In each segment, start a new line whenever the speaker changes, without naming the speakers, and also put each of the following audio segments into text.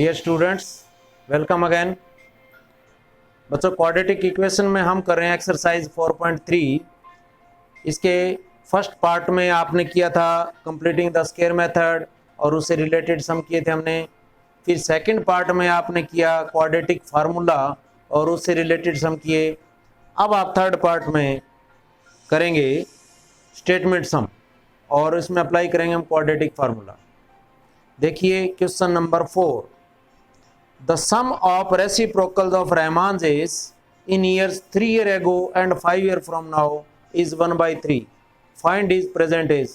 Dear students, welcome again. बच्चों, quadratic equation में हम कर रहे हैं एक्सरसाइज 4.3। इसके फर्स्ट पार्ट में आपने किया था कंप्लीटिंग द स्क्वायर मेथड और उससे रिलेटेड सम किए थे हमने। फिर सेकंड पार्ट में आपने किया क्वाड्रेटिक फार्मूला और उससे रिलेटेड सम किए। अब आप थर्ड पार्ट में करेंगे स्टेटमेंट सम और इसमें अप्लाई करेंगे हम क्वाड्रेटिक फार्मूला। देखिए question number 4, the sum of reciprocals of Rahman's is in years 3 years ago and 5 years from now is 1/3. Find his present age.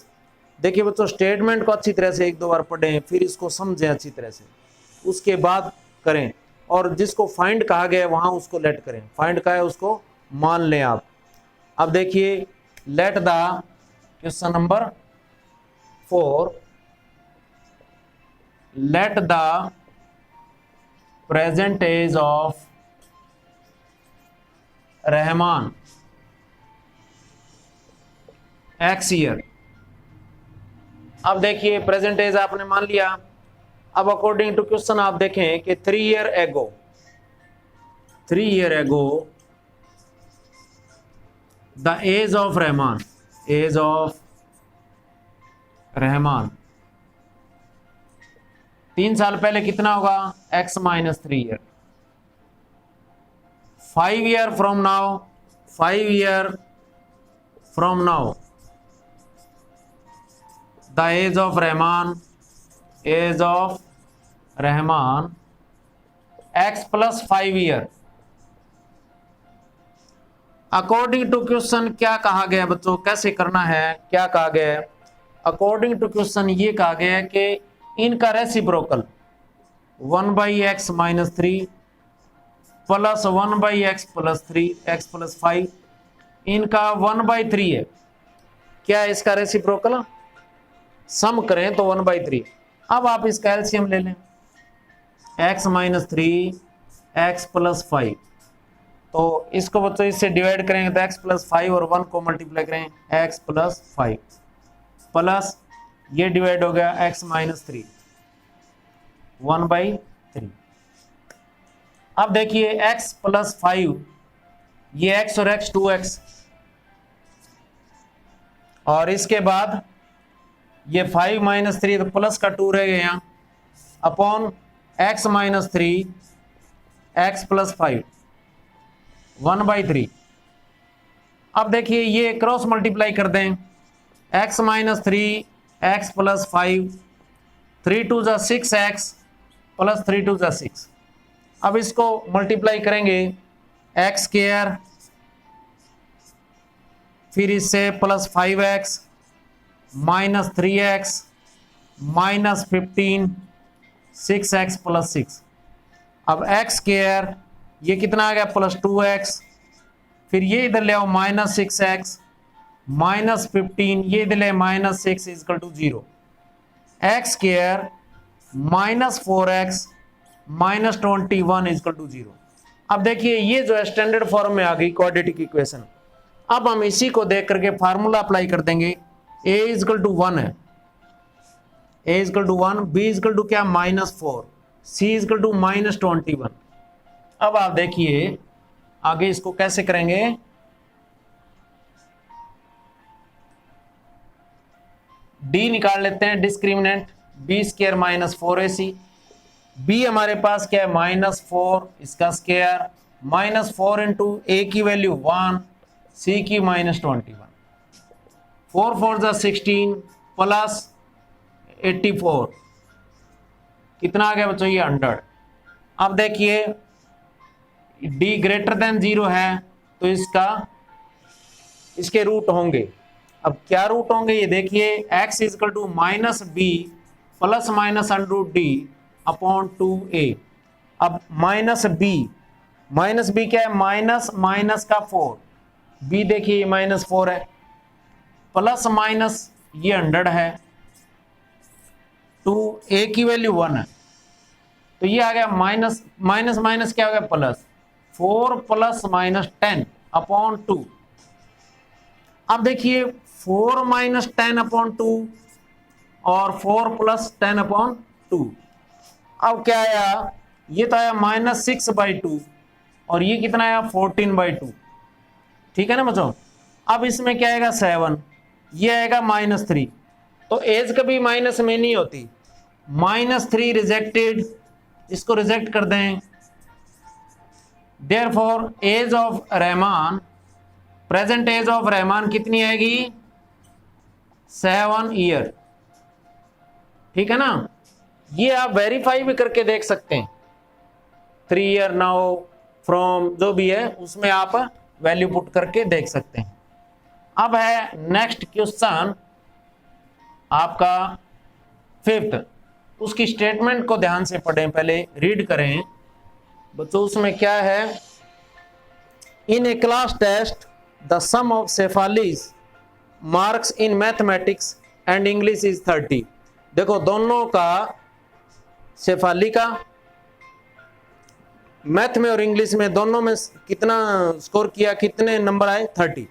देखिए बच्चों, स्टेटमेंट को अच्छी तरह से एक दो बार पढ़ें, फिर इसको समझें अच्छी तरह से, उसके बाद करें। और जिसको फाइंड कहा गया है वहां उसको लेट करें। फाइंड कहा है उसको मान लें आप। अब देखिए, let the question number 4, let the present age of Rahman x year. अब देखिए प्रेजेंट एज आपने मान लिया। अब अकॉर्डिंग टू क्वेश्चन आप देखें कि 3 years ago the age of Rahman 3 साल पहले कितना होगा? x - 3 year। 5 year from now the age of Rahman x plus 5 year। According to question क्या कहा गया बच्चों, कैसे करना है, क्या कहा गया है? अकॉर्डिंग टू क्वेश्चन ये कहा गया है कि इनका reciprocal 1/x - 3 plus 1/x + 3 x + 5, इनका 1/3 है। क्या है इसका रेसिप्रोकल? सम करें तो 1/3। अब आप इसका एलसीएम ले लें, x - 3 x + 5। तो इसको बच्चों इससे डिवाइड करेंगे तो x + 5 और 1 को मल्टीप्लाई करें x + 5 प्लस ये डिवाइड हो गया x - 3 1/3। अब देखिए x + 5, ये x और x 2x, और इसके बाद ये 5 - 3 तो प्लस का 2 रह गया यहाँ अपॉन x - 3 x + 5 1/3। अब देखिए ये क्रॉस मल्टीप्लाई कर दें, x - 3 x + 5 3 2 = 6x प्लस 3 2 = 6। अब इसको मल्टीप्लाई करेंगे x², फिर इससे प्लस 5x - 3x - 15 6x + 6। अब x² ये कितना आ गया? प्लस 2x, फिर ये इधर ले आओ -6x - 15, ये इधर ले -6 = 0। x² -4x - 21 = 0। अब देखिए ये जो है स्टैंडर्ड फॉर्म में आ गई क्वाड्रेटिक इक्वेशन। अब हम इसी को देख करके फार्मूला अप्लाई कर देंगे। a = 1 है, a = 1, b = क्या? -4, c = -21। अब आप देखिए आगे इसको कैसे करेंगे। d निकाल लेते हैं, डिस्क्रिमिनेंट b² - 4ac। b हमारे पास क्या है? -4, इसका स्क्वायर -4 इंटू a की वैल्यू 1, c की -21, 4 4 = 16 प्लस 84, कितना आ गया बच्चों? ये 100। अब देखिए d > 0 है तो इसके रूट होंगे। अब क्या रूट होंगे ये देखिए, x = -b plus √d upon 2a। अब -b क्या है? माइनस का 4, b देखिए -4 है, प्लस माइनस ये 100 है, 2a की वैल्यू 1 है, तो ये आ गया माइनस क्या हो गया? Plus 4 + -10 upon 2। अब देखिए 4 - 10 अपॉन 2 और 4 + 10 अपॉन 2, अब क्या आया, ये तो आया -6/2 और ये कितना आया 14/2, ठीक है ना बच्चों। अब इसमें क्या आएगा 7, ये आएगा -3, तो एज कभी माइनस में नहीं होती, -3 रिजेक्टेड, इसको रिजेक्ट कर दें। Therefore age of Rahman, present age of Rahman कितनी आएगी 7 ईयर, ठीक है ना। ये आप वेरीफाई भी करके देख सकते हैं, 3 ईयर नाउ फ्रॉम जो भी है उसमें आप वैल्यू पुट करके देख सकते हैं। अब है नेक्स्ट क्वेश्चन आपका 5th, उसकी स्टेटमेंट को ध्यान से पढ़ें, पहले रीड करें बच्चों। उसमें क्या है, in a class test the sum of Shefali's marks in mathematics and English is 30। देखो दोनों का, शेफाली का मैथ में और इंग्लिश में दोनों में कितना स्कोर किया, कितने नंबर आए 30।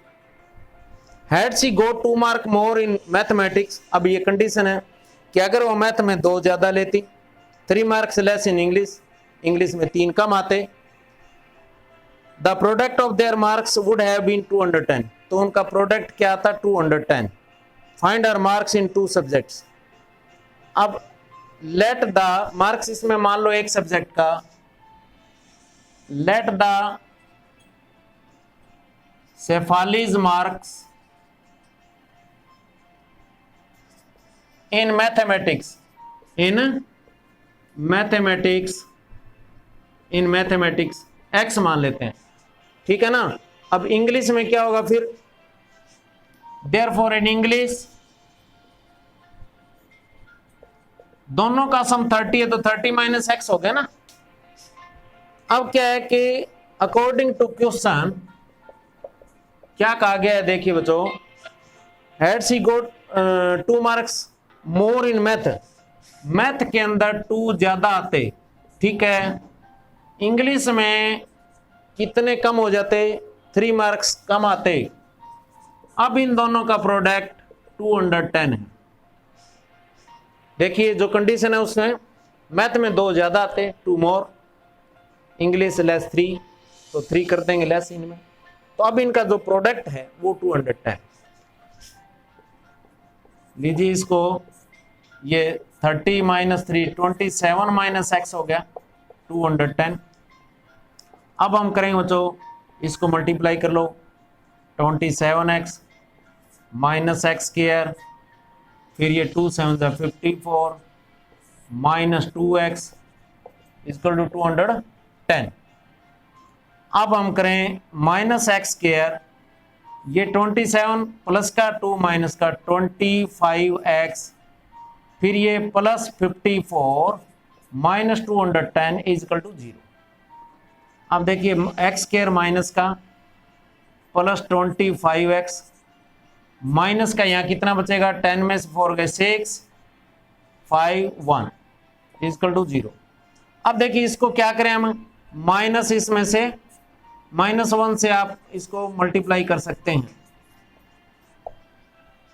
Had she got 2 mark more in mathematics, अब ये कंडीशन है कि अगर वो मैथ में 2 ज्यादा लेती, 3 marks less in English, English में 3 कम आते, the product of their marks would have been 210, तो उनका प्रोडक्ट क्या आता 210। Find our marks in 2 subjects. अब लेट द मार्क्स, इसमें मान लो एक सब्जेक्ट का, let the Shefali's marks in mathematics, in mathematics x मान लेते हैं, ठीक है ना। अब इंग्लिश में क्या होगा फिर, देयरफॉर इन इंग्लिश दोनों का सम 30 है तो 30 - x हो गया ना। अब क्या है कि अकॉर्डिंग टू क्वेश्चन क्या कहा गया है, देखिए बच्चों, had she got 2 marks more in math, math के अंदर 2 ज्यादा आते, ठीक है। इंग्लिश में कितने कम हो जाते, 3 मार्क्स कम आते। अब इन दोनों का प्रोडक्ट 210 है। देखिए जो कंडीशन है उसमें मैथ में 2 ज्यादा आते, 2 मोर, इंग्लिश लेस 3, तो 3 कर देंगे लेस इनमें, तो अब इनका जो प्रोडक्ट है वो 210। लीजिए इसको, ये 30 - 3 27 - x हो गया 210। अब हम करेंगे बच्चों, इसको मल्टीप्लाई कर लो, 27x - x², फिर ये 2 7 54 -2x इक्वल टू 210। अब हम करें -x², ये 27 प्लस का 2 माइनस का 25x, फिर ये +54 -210 इक्वल टू 0। अब देखिए x² माइनस का +25x माइनस का यहाँ कितना बचेगा, 10 में से 4 गए 6 5 1 इक्वल टू 0। अब देखिए इसको क्या करें हम, माइनस इसमें से -1 से आप इसको मल्टीप्लाई कर सकते हैं,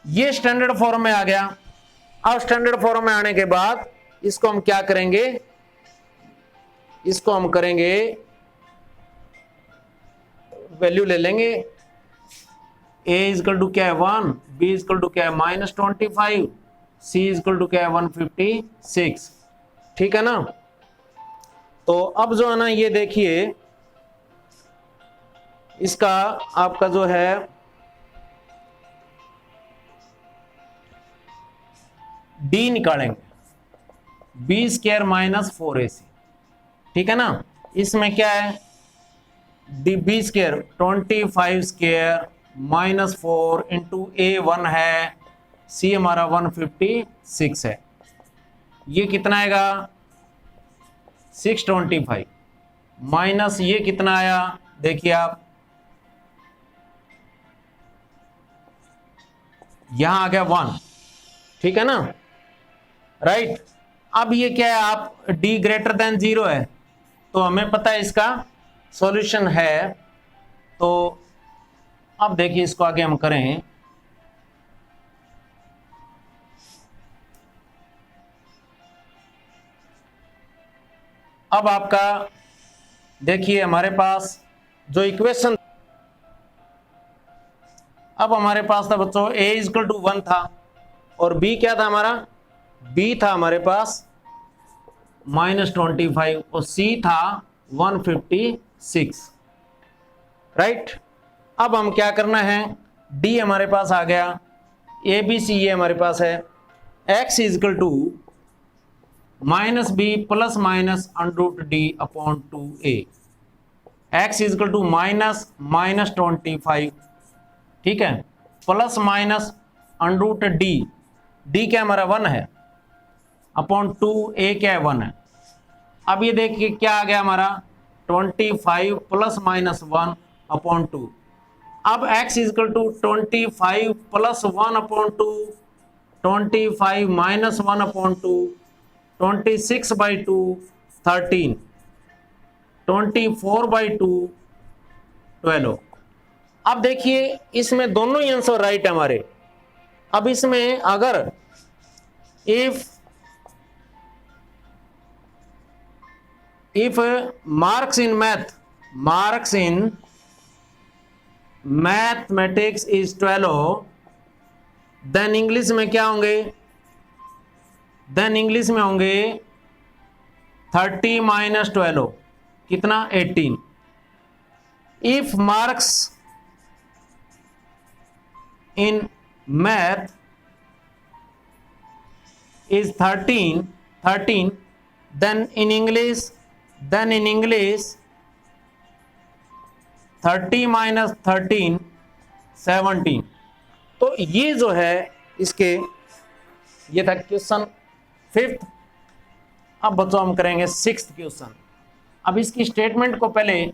ये स्टैंडर्ड फॉर्म में आ गया। अब स्टैंडर्ड फॉर्म में आने के बाद इसको हम क्या करेंगे, इसको हम करेंगे वैल्यू ले लेंगे, a इक्वल टू क्या है 1, b इक्वल टू क्या है -25, c इक्वल टू क्या है 156, ठीक है ना। तो अब जो है ना ये देखिए इसका आपका जो है d निकालेंगे, b² - 4ac, ठीक है ना। इसमें क्या है b² 25² -4 इंटू a1 है, c हमारा 156 है, ये कितना आएगा 625 माइनस ये कितना आया, देखिए आप यहां आ गया 1, ठीक है ना, राइट। अब ये क्या है, आप d > 0 है तो हमें पता है इसका सॉल्यूशन है। तो अब देखिए इसको आगे हम करें, अब आपका देखिए हमारे पास जो इक्वेशन, अब हमारे पास था बच्चों a इक्वल टू 1 था और b क्या था हमारा, b था हमारे पास -25 और c था 156, राइट। अब हम क्या करना है, d हमारे पास आ गया, a b c ये हमारे पास है, x equal to -b plus minus √d/2a, x equal to -25, ठीक है, प्लस माइनस √d, d क्या हमारा 1 है, अपॉन 2a क्या है 1 है। अब ये देखिए क्या आ गया हमारा 25 प्लस माइनस 1/2। अब x equal to 25 plus 1/2, 25 minus 1/2, 26/2 13, 24/2 12। अब देखिए इसमें दोनों ही आंसर राइट है हमारे। अब इसमें अगर if marks in mathematics is 12, then English में क्या होंगे, देन इंग्लिश में होंगे 30 माइनस 12 कितना 18। If marks in math is 13, then in English 30 minus 13 17। तो ये जो है इसके, ये था क्वेश्चन 5th। अब बच्चों हम करेंगे 6th क्वेश्चन। अब इसकी स्टेटमेंट को पहले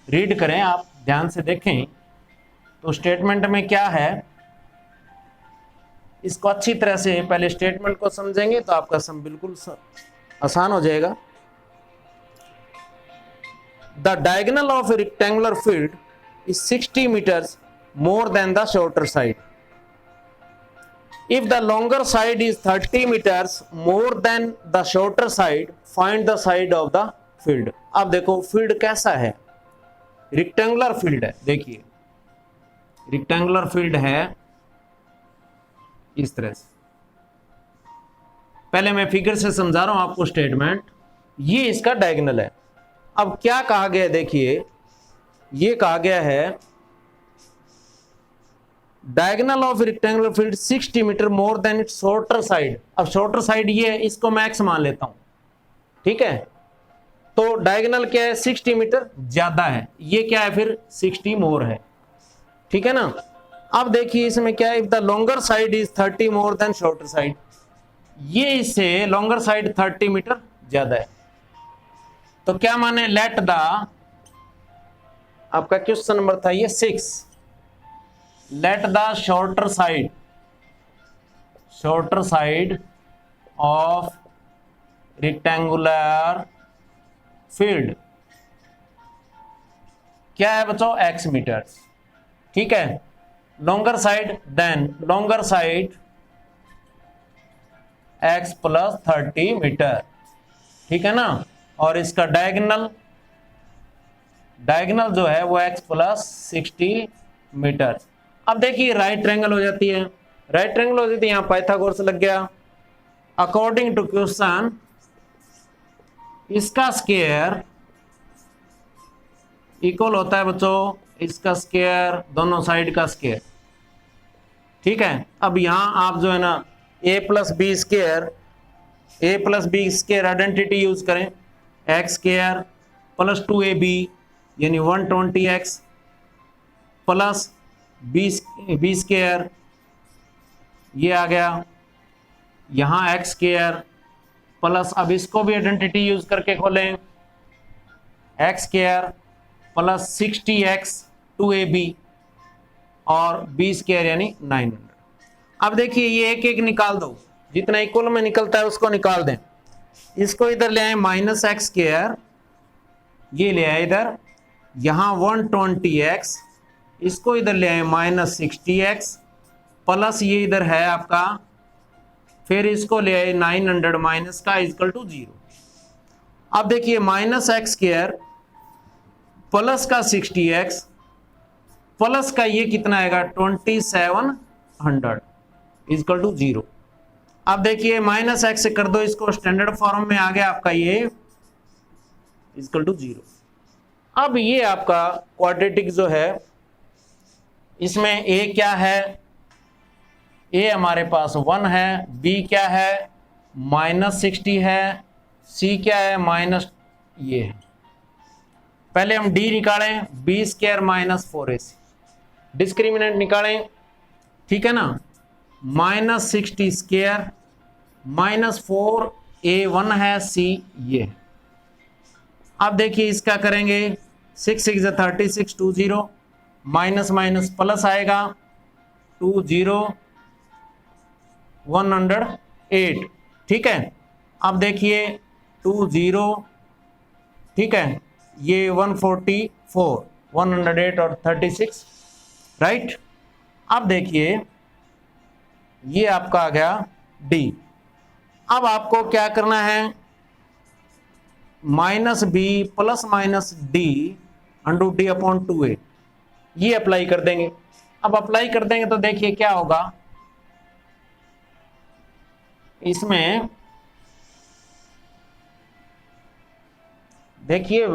रीड करें, आप ध्यान से देखें तो स्टेटमेंट में क्या है, इसको अच्छी तरह से पहले स्टेटमेंट को समझेंगे तो आपका सम बिल्कुल आसान हो जाएगा। The diagonal of a rectangular field is 60 metres more than the shorter side. If the longer side is 30 metres more than the shorter side, find the side of the field. अब देखो फील्ड कैसा है, rectangular field है। देखिए rectangular field है इस तरह से, पहले मैं फिगर से समझा रहा हूं आपको स्टेटमेंट। ये इसका डायगोनल है। अब क्या कहा गया है, देखिए ये कहा गया है diagonal of rectangular field 60 metre more than its shorter side. अब शॉर्टर साइड ये है, इसको मैं एक्स मान लेता हूं, ठीक है। तो डायगोनल क्या है 60 मीटर ज्यादा है, ये क्या है फिर 60 मोर है, ठीक है ना। अब देखिए इसमें क्या है, if the longer side is 30 more than shorter side, ये इससे लॉन्गर साइड 30 मीटर ज्यादा है। तो क्या माने, लेट द, आपका क्वेश्चन नंबर था ये 6, let the shorter side of rectangular field क्या है बच्चों, x मीटर्स, ठीक है। Longer side, then longer side x plus 30 metre, ठीक है ना। और इसका डायगोनल जो है वो x प्लस 60 मीटर। अब देखिए राइट ट्रायंगल हो जाती है, राइट ट्रायंगल हो जाती है, यहां पाइथागोरस लग गया। अकॉर्डिंग टू क्वेश्चन इसका स्क्वायर इक्वल होता है बच्चों इसका स्क्वायर दोनों साइड का स्क्वायर, ठीक है। अब यहां आप जो है ना a plus b square identity use करें, एक्स स्क्वायर प्लस 2ab यानी 120x प्लस बी स्क्वायर, ये आ गया यहां एक्स स्क्वायर प्लस, अब इसको भी आइडेंटिटी यूज करके खोलें, x square plus 60x 2ab और बी स्क्वायर यानी 900। अब देखिए ये एक एक निकाल दो, जितना इक्वल में निकलता है उसको निकाल दें। इसको इधर ले आए माइनस एक्स स्क्वायर, ये ले आए इधर, यहां 120x, इसको इधर ले आए माइनस 60x प्लस ये इधर है आपका, फिर इसको ले आए 900 माइनस का इक्वल टू 0। अब देखिए माइनस एक्स स्क्वायर प्लस का 60x प्लस का ये कितना आएगा 2700 इजकल टू 0। अब देखिए माइनस एक्स से कर दो इसको, स्टैंडर्ड फॉर्म में आ गया आपका ये इजकल टू 0। अब ये आपका क्वाड्रेटिक जो है इसमें a क्या है, a हमारे पास 1 है, b क्या है -60 है, c क्या है माइनस ये है। पहले हम d निकालें, b square minus 4ac, discriminant निकालें, ठीक है ना, -60 स्क्वायर -4a1 है, c ये है। अब देखिए इसका करेंगे 6 6 36 20 माइनस माइनस प्लस आएगा 20 108, ठीक है। अब देखिए 20, ठीक है, ये 144 108 और 36, राइट। अब देखिए ये आपका आ गया d। अब आपको क्या करना है, -b plus minus d √d upon 2a, ये अप्लाई कर देंगे। अब अप्लाई कर देंगे तो देखिए क्या होगा, इसमें देखिए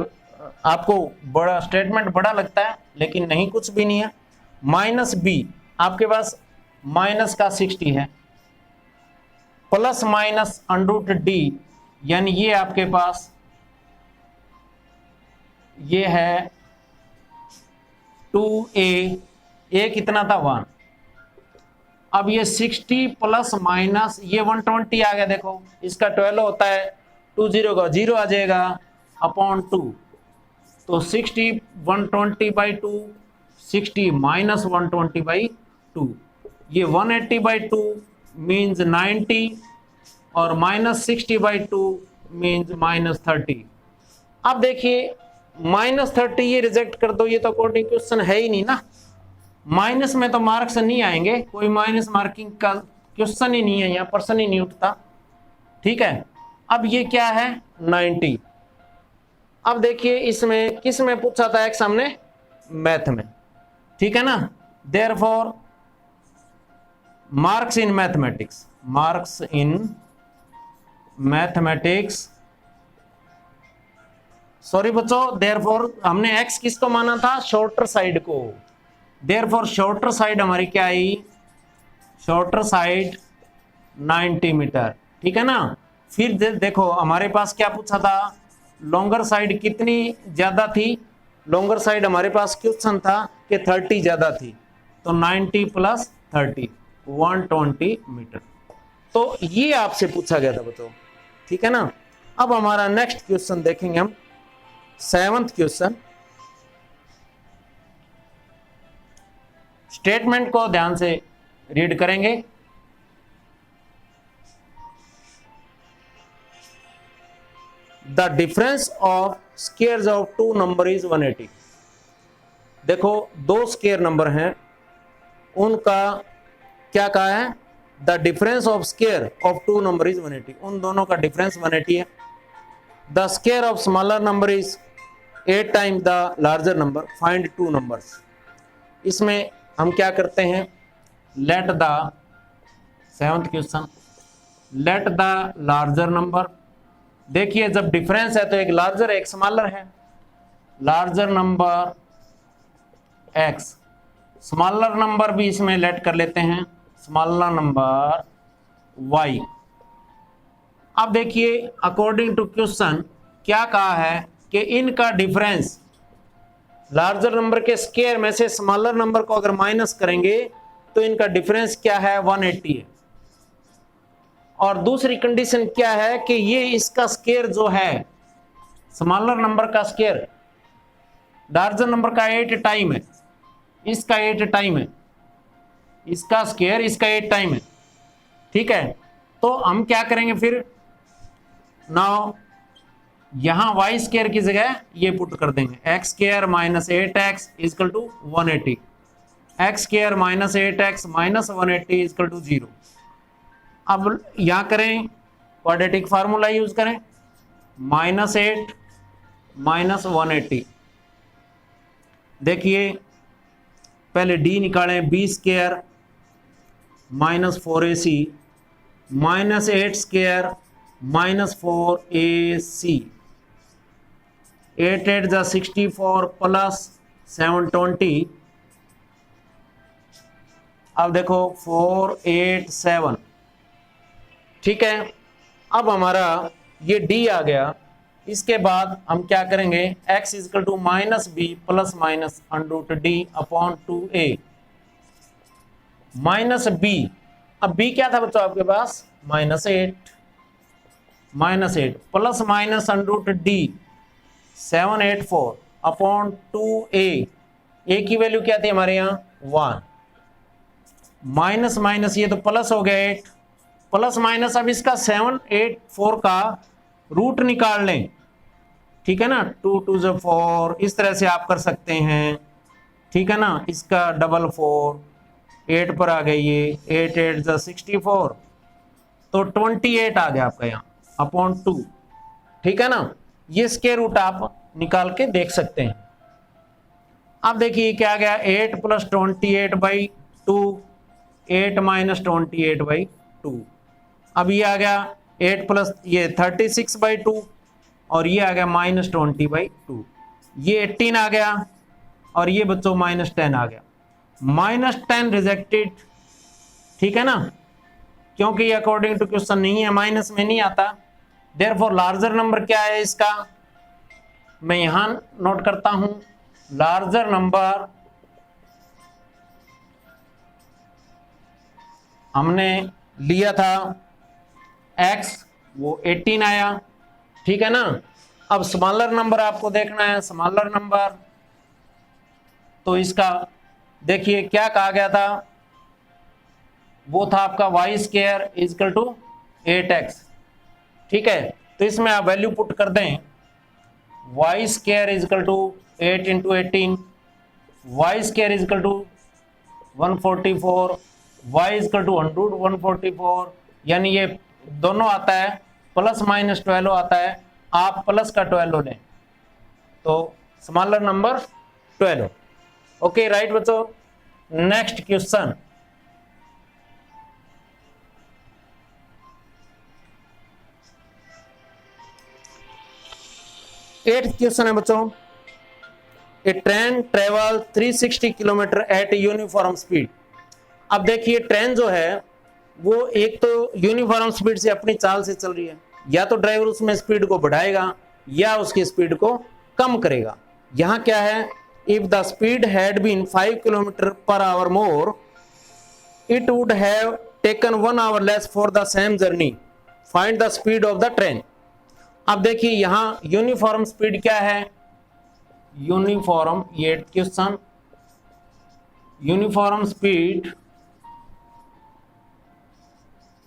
आपको बड़ा स्टेटमेंट बड़ा लगता है लेकिन नहीं, कुछ भी नहीं है। -b आपके पास माइनस का 60 है, प्लस माइनस √d यानी ये आपके पास ये है 2a कितना था 1। अब ये 60 प्लस माइनस ये 120 आ गया, देखो इसका 12 होता है, 20 का 0 आ जाएगा अपॉन 2, तो 60 120/2 60 माइनस 120/2, ये 180/2 मीन्स 90 और -60/2 मीन्स -30। अब देखिए -30 ये रिजेक्ट कर दो, ये तो अकॉर्डिंग क्वेश्चन है ही नहीं ना, माइनस में तो मार्क्स नहीं आएंगे, कोई माइनस मार्किंग का क्वेश्चन ही नहीं है, यहाँ पर्सन ही नहीं उठता, ठीक है। अब ये क्या है 90। अब देखिए इसमें किस में पूछा था एक्स हमने, मैथ में, ठीक है ना। Therefore marks in mathematics, marks in mathematics, sorry बच्चों, देयरफॉर हमने एक्स किसको माना था, शॉर्टर साइड को, देयरफॉर शॉर्टर साइड हमारी क्या आई, शॉर्टर साइड 90 मीटर, ठीक है ना। फिर देखो हमारे पास क्या पूछा था, लॉन्गर साइड कितनी ज्यादा थी, लॉन्गर साइड हमारे पास क्वेश्चन था कि 30 ज्यादा थी, तो 90 प्लस 30 120 मीटर, तो ये आपसे पूछा गया था बच्चों, ठीक है ना। अब हमारा नेक्स्ट क्वेश्चन देखेंगे हम, 7th क्वेश्चन। स्टेटमेंट को ध्यान से रीड करेंगे। The difference of squares of two number is 180। देखो दो स्क्वायर नंबर हैं, उनका क्या कहा है, the difference of square of two number is 180, उन दोनों का डिफरेंस 180 है। The square of smaller number is 8 times the larger number, find two numbers. इसमें हम क्या करते हैं, let the 7th question, let the larger number. देखिए जब डिफरेंस है तो एक लार्जर एक स्मॉलर है, larger number x, smaller number भी इसमें लेट कर लेते हैं, स्मॉलर नंबर y। अब देखिए अकॉर्डिंग टू क्वेश्चन क्या कहा है कि इनका डिफरेंस, लार्जर नंबर के स्क्वायर में से स्मॉलर नंबर को अगर माइनस करेंगे तो इनका डिफरेंस क्या है 180 है। और दूसरी कंडीशन क्या है कि ये इसका स्क्वायर जो है, स्मॉलर नंबर का स्क्वायर लार्जर नंबर का 8 टाइम है, इसका 8 टाइम है, इसका स्क्वायर इसका 8 टाइम है, ठीक है। तो हम क्या करेंगे फिर, नाउ यहां वाई स्क्वायर की जगह ये पुट कर देंगे, x square minus 8x equal to 180, x square minus 8x minus 180 equal to 0। अब यहां करें क्वाड्रेटिक फार्मूला यूज करें, -8 -180। देखिए पहले d निकालें, b square -4ac -8 square -4ac, 8 8 जा 64 प्लस 720। अब देखो 487, ठीक है। अब हमारा ये d आ गया। इसके बाद हम क्या करेंगे, x equal to -b plus minus √d upon 2a -b। अब b क्या था बच्चों आपके पास, -8 plus minus √d 784 upon 2a। a की वैल्यू क्या थी हमारे यहाँ 1, माइनस माइनस ये तो प्लस हो गया 8 प्लस माइनस। अब इसका 784 का रूट निकाल लें, ठीक है ना, 2 2 जो 4, इस तरह से आप कर सकते हैं, ठीक है ना। इसका 4 8 पर आ गई ये, 8 8 जो 64, तो 28 आ गया आपका यहाँ अपॉन 2, ठीक है ना। ये स्क्वायर रूट आप निकाल के देख सकते हैं। अब देखिए क्या आ गया, 8 प्लस 28/2, 8 माइनस 28/2। अब ये आ गया 8 प्लस ये 36/2 और ये आ गया -20/2। ये 18 आ गया और ये बच्चों -10 आ गया। -10 रिजेक्टेड, ठीक है ना, क्योंकि ये अकॉर्डिंग टू क्वेश्चन नहीं है, माइनस में नहीं आता। देयरफॉर लार्जर नंबर क्या है इसका, मैं यहां नोट करता हूं, लार्जर नंबर हमने लिया था x, वो 18 आया, ठीक है ना। अब स्मॉलर नंबर आपको देखना है, स्मॉलर नंबर, तो इसका देखिए क्या कहा गया था, वो था आपका y square equal to 8x, ठीक है। तो इसमें आप वैल्यू पुट कर दें, y square equal to 8 into 18, y square equal to 144, y equal to 144, यानी ये दोनों आता है प्लस माइनस 12 आता है, आप प्लस का 12 लें तो स्मॉलर नंबर 12। ओके राइट बच्चों, नेक्स्ट क्वेश्चन। एट्थ क्वेश्चन है बच्चों, a train travel 360 kilometre at uniform speed. अब देखिए ट्रेन जो है वो एक तो यूनिफॉर्म स्पीड से अपनी चाल से चल रही है, या तो ड्राइवर उसमें स्पीड को बढ़ाएगा या उसकी स्पीड को कम करेगा। यहां क्या है, if the speed had been 5 kilometre per hour more it would have taken 1 hour less for the same journey, find the speed of the train. अब देखिए यहां यूनिफॉर्म स्पीड क्या है, यूनिफॉर्म, ये question, uniform speed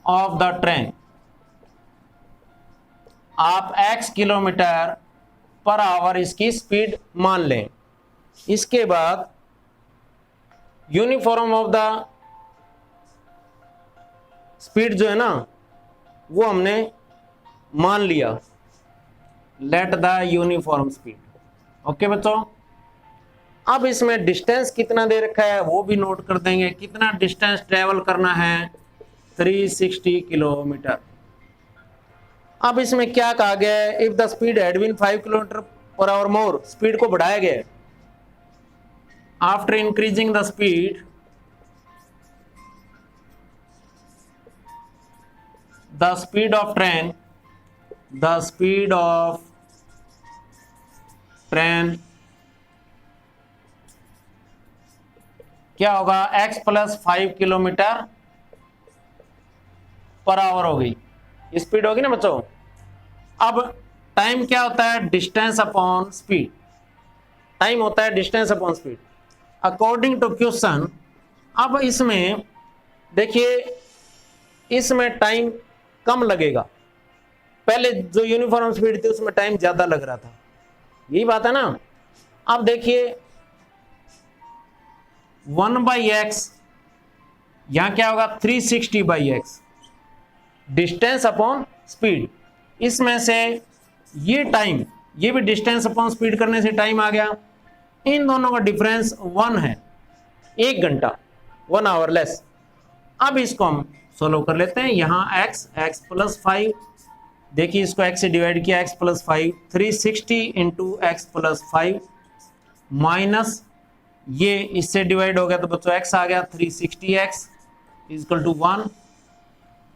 of the train, आप x kilometre per hour इसकी speed मान लें। इसके बाद यूनिफॉर्म ऑफ द स्पीड जो है ना वो हमने मान लिया, let the uniform speed. Okay बच्चों, अब इसमें डिस्टेंस कितना दे रखा है वो भी नोट कर देंगे, कितना डिस्टेंस ट्रेवल करना है, 360 किलोमीटर। अब इसमें क्या कहा गया है, if the speed had been 5 kilometre per hour more, speed को बढ़ाया गया है, after increasing the speed the speed of train, the speed of train क्या होगा, x plus 5 kilometre per hour हो गई, स्पीड होगी ना बच्चों। अब टाइम क्या होता है, डिस्टेंस अपॉन स्पीड, टाइम होता है distance upon speed according to question. अब इसमें देखिए इसमें टाइम कम लगेगा, पहले जो यूनिफॉर्म स्पीड थी उसमें टाइम ज्यादा लग रहा था, यही बात है ना। अब देखिए 1/x, यहां क्या होगा 360/x, डिस्टेंस अपॉन स्पीड, इसमें से ये टाइम, ये भी डिस्टेंस अपॉन स्पीड करने से टाइम आ गया। इन दोनों का डिफरेंस 1 है, 1 घंटा, 1 आवर लेस। अब इसको हम सोल्व कर लेते हैं। यहाँ x प्लस 5, देखिए इसको x से डिवाइड किया, x plus 5, 360 into x plus 5 minus ये इससे डिवाइड हो गया तो बच्चों x आ गया 360x इक्वल टू 1।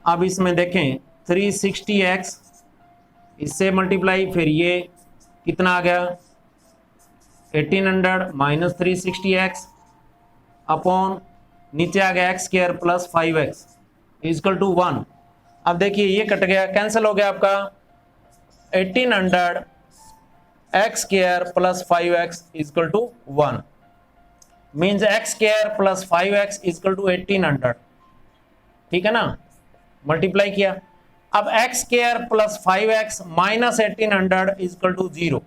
अब इसमें देखें 360x इससे मल्टीप्लाई, फिर ये कितना आ गया 1800 माइनस 360x अपॉन नीचे आ गया x square plus 5x equal to 1। अब देखिए ये कट गया, कैंसिल हो गया आपका 1800 x square plus 5x equal to 1 means x square plus 5x equal to 1800, ठीक है ना, मल्टीप्लाई किया। अब x square plus 5x minus 1800 equal to 0।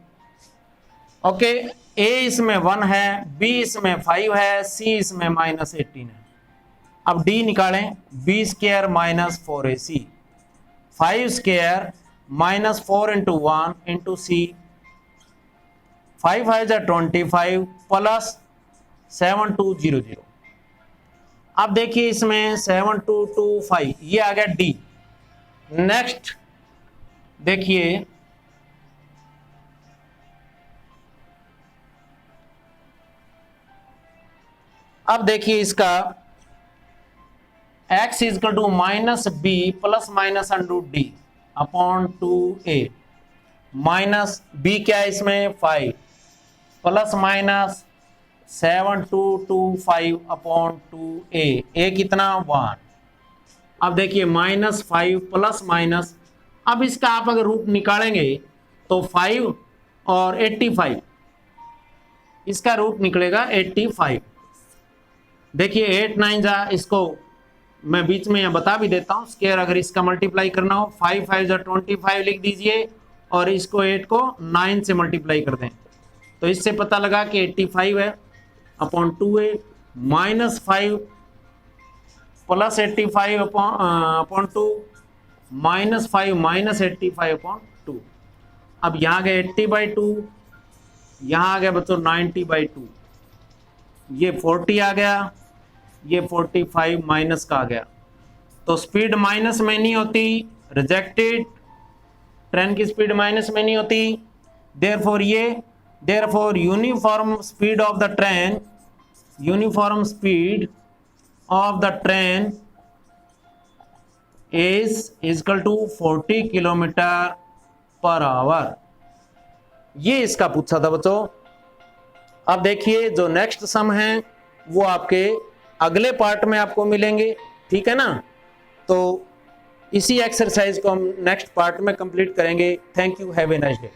Okay, a इसमें 1 है, b इसमें 5 है, c इसमें माइनस 18 है। अब d निकालें, b square minus 4ac, 5 square minus 4 into 1 into c, 5 5 जा 25 प्लस 7200। अब देखिए इसमें 7225 ये आ गया d। नेक्स्ट देखिए अब देखिए इसका x equal to minus b plus minus under d upon 2a minus b क्या है इसमें 5 plus minus 7225 upon 2a, a कितना 1। अब देखिए माइनस 5 प्लस माइनस, अब इसका आप अगर रूट निकालेंगे तो 5 और 85, इसका रूट निकलेगा 85। देखिए 8 9 जा, इसको मैं बीच में यहाँ बता भी देता हूँ, स्क्वायर अगर इसका मल्टीप्लाई करना हो 5 5 जा 25 लिख दीजिए और इसको 8 को 9 से मल्टीप्लाई कर दें तो इससे पता लगा कि 85 है upon 2a minus 5 plus 85 upon 2 minus 5 minus 85 upon 2। अब यहाँ गए 80/2, यहाँ आ गया बच्चों 90/2, ये 40 आ गया, ये 45 माइनस का आ गया। तो स्पीड माइनस में नहीं होती, रिजेक्टेड, ट्रेन की स्पीड माइनस में नहीं होती। Therefore uniform speed of the train, uniform speed of the train is equal to 40 kilometre per hour. ये इसका पूछा था बच्चों। अब देखिए जो नेक्स्ट सम है वो आपके अगले पार्ट में आपको मिलेंगे, ठीक है ना। तो इसी एक्सरसाइज को हम नेक्स्ट पार्ट में कंप्लीट करेंगे। Thank you, have a nice day.